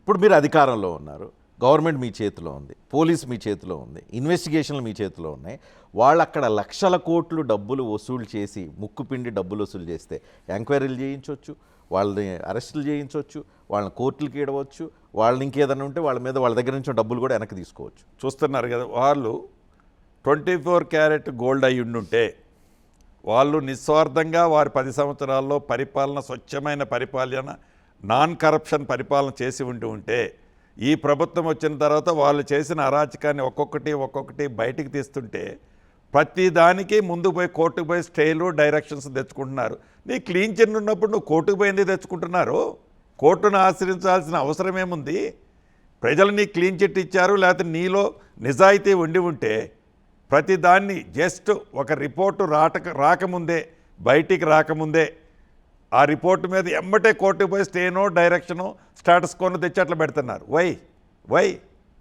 ఇప్పుడు మీరు అధికారంలో ఉన్నారు, గవర్నమెంట్ మీ చేతిలో ఉంది, పోలీస్ మీ చేతిలో ఉంది, ఇన్వెస్టిగేషన్లు మీ చేతిలో ఉన్నాయి. వాళ్ళు అక్కడ లక్షల కోట్లు డబ్బులు వసూలు చేసి ముక్కుపిండి డబ్బులు వసూలు చేస్తే ఎంక్వైరీలు చేయించవచ్చు, వాళ్ళని అరెస్టులు చేయించవచ్చు, వాళ్ళని కోర్టులకి ఇడవచ్చు, వాళ్ళని ఇంకేదైనా ఉంటే వాళ్ళ మీద వాళ్ళ దగ్గర నుంచి డబ్బులు కూడా వెనక్కి తీసుకోవచ్చు. చూస్తున్నారు కదా, వాళ్ళు 24 క్యారెట్ గోల్డ్ అయి ఉండుంటే వాళ్ళు నిస్వార్థంగా వారి 10 సంవత్సరాల్లో పరిపాలన, స్వచ్ఛమైన పరిపాలన, నాన్ కరప్షన్ పరిపాలన చేసి ఉంటే ఈ ప్రభుత్వం వచ్చిన తర్వాత వాళ్ళు చేసిన అరాచకాన్ని ఒక్కొక్కటి బయటికి తీస్తుంటే ప్రతి దానికి ముందు పోయి కోర్టుకు పోయి స్టేలు డైరెక్షన్స్ తెచ్చుకుంటున్నారు. నీ క్లీన్ చిట్ ఉన్నప్పుడు నువ్వు కోర్టుకు పోయింది తెచ్చుకుంటున్నారు. కోర్టును ఆశ్రయించాల్సిన అవసరం ఏముంది? ప్రజలు నీ క్లీన్ చిట్ ఇచ్చారు, లేకపోతే నీలో నిజాయితీ ఉంటే ప్రతి దాన్ని జస్ట్ ఒక రిపోర్టు రాకముందే, బయటికి రాకముందే ఆ రిపోర్టు మీద ఎమ్మటే కోర్టుకు పోయి స్టేనో డైరెక్షనో స్టేటస్ కోనో తెచ్చి అట్లా పెడుతున్నారు. వై